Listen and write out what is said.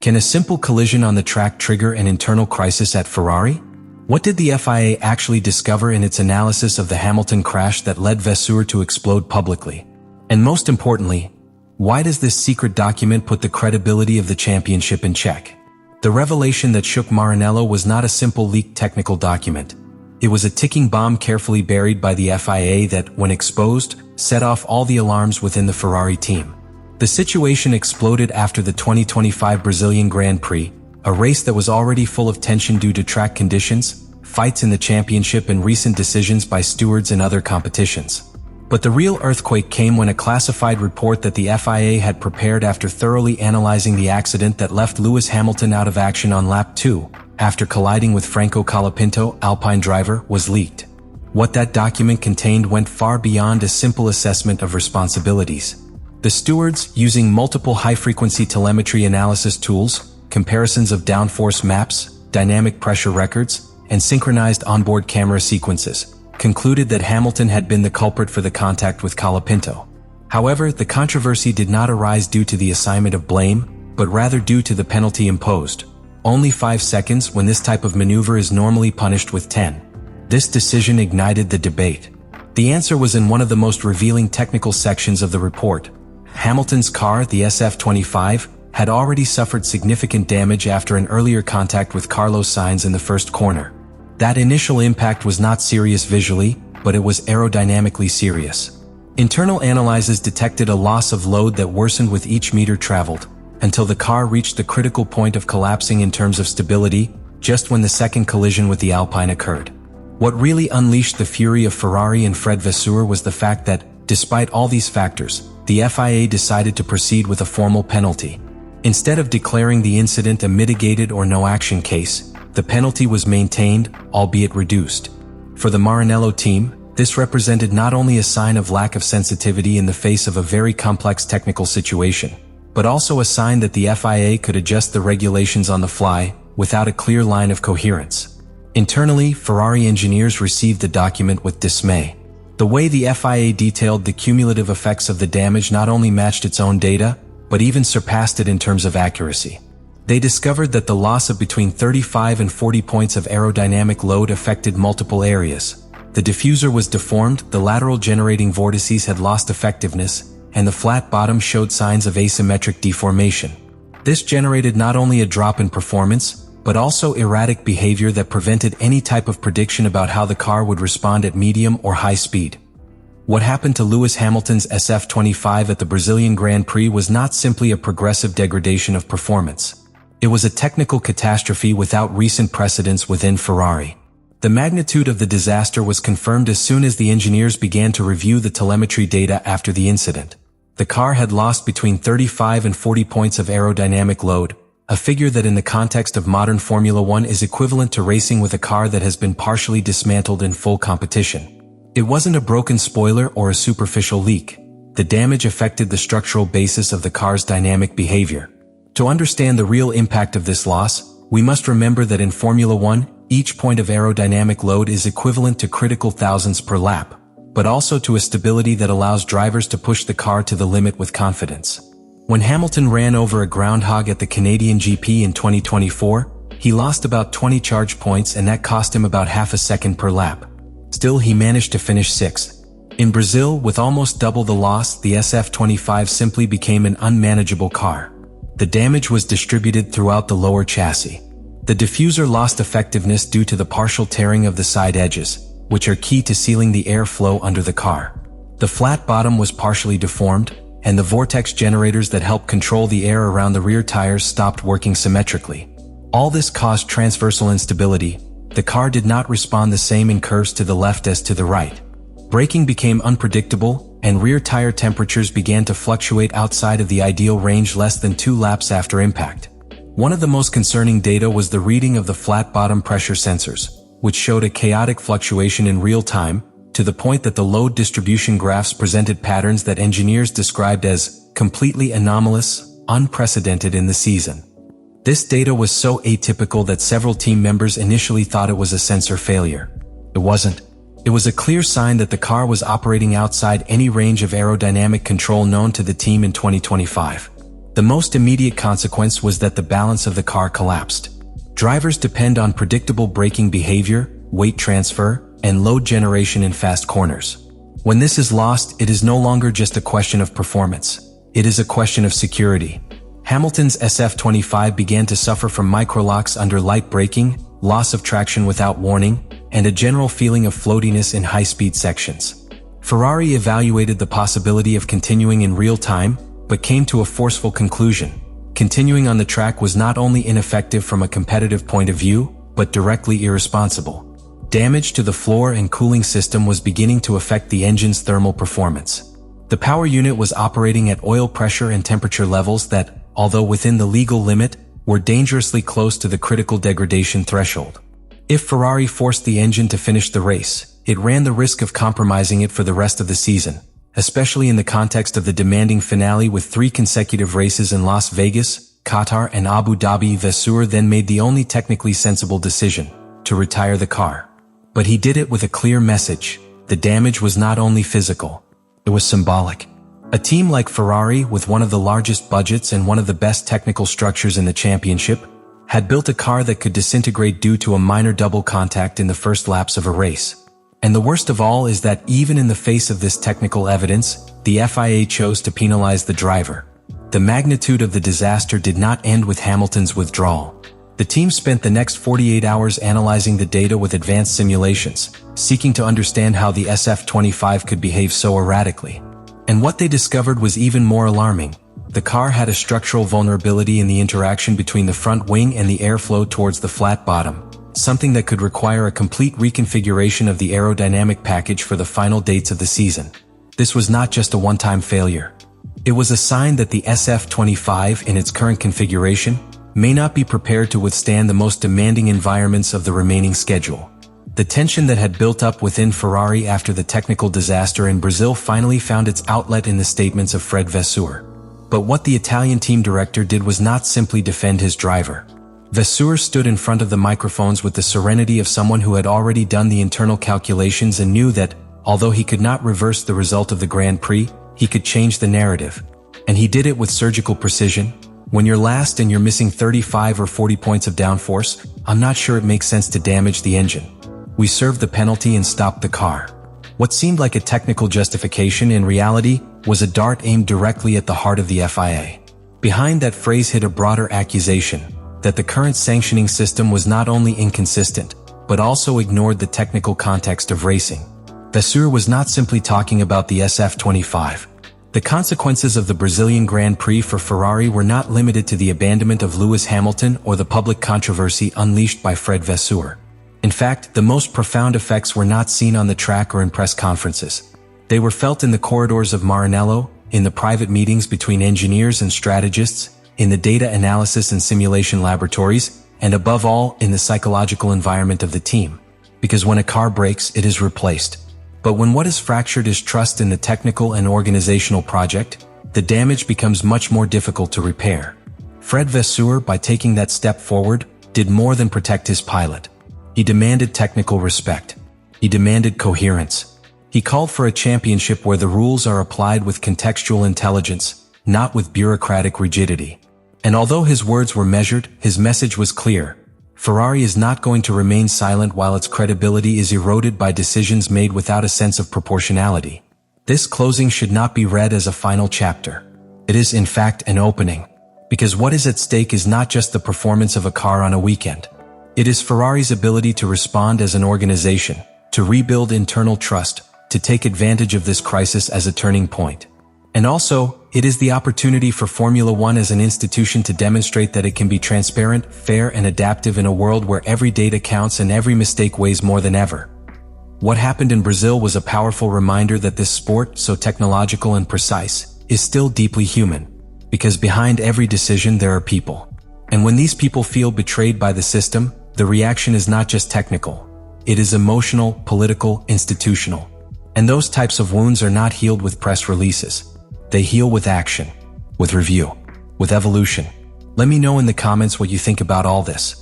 Can a simple collision on the track trigger an internal crisis at Ferrari? What did the FIA actually discover in its analysis of the Hamilton crash that led Vasseur to explode publicly? And most importantly, why does this secret document put the credibility of the championship in check? The revelation that shook Maranello was not a simple leaked technical document. It was a ticking bomb carefully buried by the FIA that, when exposed, set off all the alarms within the Ferrari team. The situation exploded after the 2025 Brazilian Grand Prix, a race that was already full of tension due to track conditions, fights in the championship and recent decisions by stewards in other competitions. But the real earthquake came when a classified report that the FIA had prepared after thoroughly analyzing the accident that left Lewis Hamilton out of action on lap 2, after colliding with Franco Colapinto, Alpine driver, was leaked. What that document contained went far beyond a simple assessment of responsibilities. The stewards, using multiple high-frequency telemetry analysis tools, comparisons of downforce maps, dynamic pressure records, and synchronized onboard camera sequences, concluded that Hamilton had been the culprit for the contact with Colapinto. However, the controversy did not arise due to the assignment of blame, but rather due to the penalty imposed. Only 5 seconds when this type of maneuver is normally punished with 10. This decision ignited the debate. The answer was in one of the most revealing technical sections of the report. Hamilton's car, the SF25, had already suffered significant damage after an earlier contact with Carlos Sainz in the first corner. That initial impact was not serious visually, but it was aerodynamically serious. Internal analyses detected a loss of load that worsened with each meter traveled, until the car reached the critical point of collapsing in terms of stability, just when the second collision with the Alpine occurred. What really unleashed the fury of Ferrari and Fred Vasseur was the fact that, despite all these factors, the FIA decided to proceed with a formal penalty. Instead of declaring the incident a mitigated or no-action case, the penalty was maintained, albeit reduced. For the Maranello team, this represented not only a sign of lack of sensitivity in the face of a very complex technical situation, but also a sign that the FIA could adjust the regulations on the fly, without a clear line of coherence. Internally, Ferrari engineers received the document with dismay. The way the FIA detailed the cumulative effects of the damage not only matched its own data, but even surpassed it in terms of accuracy. They discovered that the loss of between 35 and 40 points of aerodynamic load affected multiple areas. The diffuser was deformed, the lateral generating vortices had lost effectiveness, and the flat bottom showed signs of asymmetric deformation. This generated not only a drop in performance, but also erratic behavior that prevented any type of prediction about how the car would respond at medium or high speed. What happened to Lewis Hamilton's SF25 at the Brazilian Grand Prix was not simply a progressive degradation of performance. It was a technical catastrophe without recent precedents within Ferrari. The magnitude of the disaster was confirmed as soon as the engineers began to review the telemetry data after the incident. The car had lost between 35 and 40 points of aerodynamic load, a figure that in the context of modern Formula One is equivalent to racing with a car that has been partially dismantled in full competition. It wasn't a broken spoiler or a superficial leak. The damage affected the structural basis of the car's dynamic behavior. To understand the real impact of this loss, we must remember that in Formula One, each point of aerodynamic load is equivalent to critical thousandths per lap, but also to a stability that allows drivers to push the car to the limit with confidence. When Hamilton ran over a groundhog at the Canadian GP in 2024, he lost about 20 charge points and that cost him about half a second per lap. Still, he managed to finish 6th. In Brazil, with almost double the loss, the SF25 simply became an unmanageable car. The damage was distributed throughout the lower chassis. The diffuser lost effectiveness due to the partial tearing of the side edges, which are key to sealing the airflow under the car. The flat bottom was partially deformed, and the vortex generators that help control the air around the rear tires stopped working symmetrically. All this caused transversal instability. The car did not respond the same in curves to the left as to the right. Braking became unpredictable, and rear tire temperatures began to fluctuate outside of the ideal range less than 2 laps after impact. One of the most concerning data was the reading of the flat bottom pressure sensors, which showed a chaotic fluctuation in real time, to the point that the load distribution graphs presented patterns that engineers described as completely anomalous, unprecedented in the season. This data was so atypical that several team members initially thought it was a sensor failure. It wasn't. It was a clear sign that the car was operating outside any range of aerodynamic control known to the team in 2025. The most immediate consequence was that the balance of the car collapsed. Drivers depend on predictable braking behavior, weight transfer, and load generation in fast corners. When this is lost, it is no longer just a question of performance. It is a question of security. Hamilton's SF25 began to suffer from microlocks under light braking, loss of traction without warning, and a general feeling of floatiness in high-speed sections. Ferrari evaluated the possibility of continuing in real time, but came to a forceful conclusion. Continuing on the track was not only ineffective from a competitive point of view, but directly irresponsible. Damage to the floor and cooling system was beginning to affect the engine's thermal performance. The power unit was operating at oil pressure and temperature levels that, although within the legal limit, were dangerously close to the critical degradation threshold. If Ferrari forced the engine to finish the race, it ran the risk of compromising it for the rest of the season, especially in the context of the demanding finale with 3 consecutive races in Las Vegas, Qatar, and Abu Dhabi. Vasseur then made the only technically sensible decision: to retire the car. But he did it with a clear message. The damage was not only physical, it was symbolic. A team like Ferrari, with one of the largest budgets and one of the best technical structures in the championship, had built a car that could disintegrate due to a minor double contact in the first laps of a race. And the worst of all is that even in the face of this technical evidence, the FIA chose to penalize the driver. The magnitude of the disaster did not end with Hamilton's withdrawal. The team spent the next 48 hours analyzing the data with advanced simulations, seeking to understand how the SF25 could behave so erratically. And what they discovered was even more alarming. The car had a structural vulnerability in the interaction between the front wing and the airflow towards the flat bottom, something that could require a complete reconfiguration of the aerodynamic package for the final dates of the season. This was not just a one-time failure. It was a sign that the SF25, in its current configuration, may not be prepared to withstand the most demanding environments of the remaining schedule. The tension that had built up within Ferrari after the technical disaster in Brazil finally found its outlet in the statements of Fred Vasseur. But what the Italian team director did was not simply defend his driver. Vasseur stood in front of the microphones with the serenity of someone who had already done the internal calculations and knew that, although he could not reverse the result of the Grand Prix, he could change the narrative. And he did it with surgical precision. When you're last and you're missing 35 or 40 points of downforce, I'm not sure it makes sense to damage the engine. We served the penalty and stopped the car. What seemed like a technical justification in reality was a dart aimed directly at the heart of the FIA. Behind that phrase hid a broader accusation that the current sanctioning system was not only inconsistent, but also ignored the technical context of racing. Vasseur was not simply talking about the SF25. The consequences of the Brazilian Grand Prix for Ferrari were not limited to the abandonment of Lewis Hamilton or the public controversy unleashed by Fred Vasseur. In fact, the most profound effects were not seen on the track or in press conferences. They were felt in the corridors of Maranello, in the private meetings between engineers and strategists, in the data analysis and simulation laboratories, and above all, in the psychological environment of the team. Because when a car breaks, it is replaced. But when what is fractured is trust in the technical and organizational project, the damage becomes much more difficult to repair. Fred Vasseur, by taking that step forward, did more than protect his pilot. He demanded technical respect. He demanded coherence. He called for a championship where the rules are applied with contextual intelligence, not with bureaucratic rigidity. And although his words were measured, his message was clear. Ferrari is not going to remain silent while its credibility is eroded by decisions made without a sense of proportionality. This closing should not be read as a final chapter. It is in fact an opening. Because what is at stake is not just the performance of a car on a weekend. It is Ferrari's ability to respond as an organization, to rebuild internal trust, to take advantage of this crisis as a turning point. And also, it is the opportunity for Formula One as an institution to demonstrate that it can be transparent, fair, and adaptive in a world where every data counts and every mistake weighs more than ever. What happened in Brazil was a powerful reminder that this sport, so technological and precise, is still deeply human. Because behind every decision there are people. And when these people feel betrayed by the system, the reaction is not just technical. It is emotional, political, institutional. And those types of wounds are not healed with press releases. They heal with action, with review, with evolution. Let me know in the comments what you think about all this.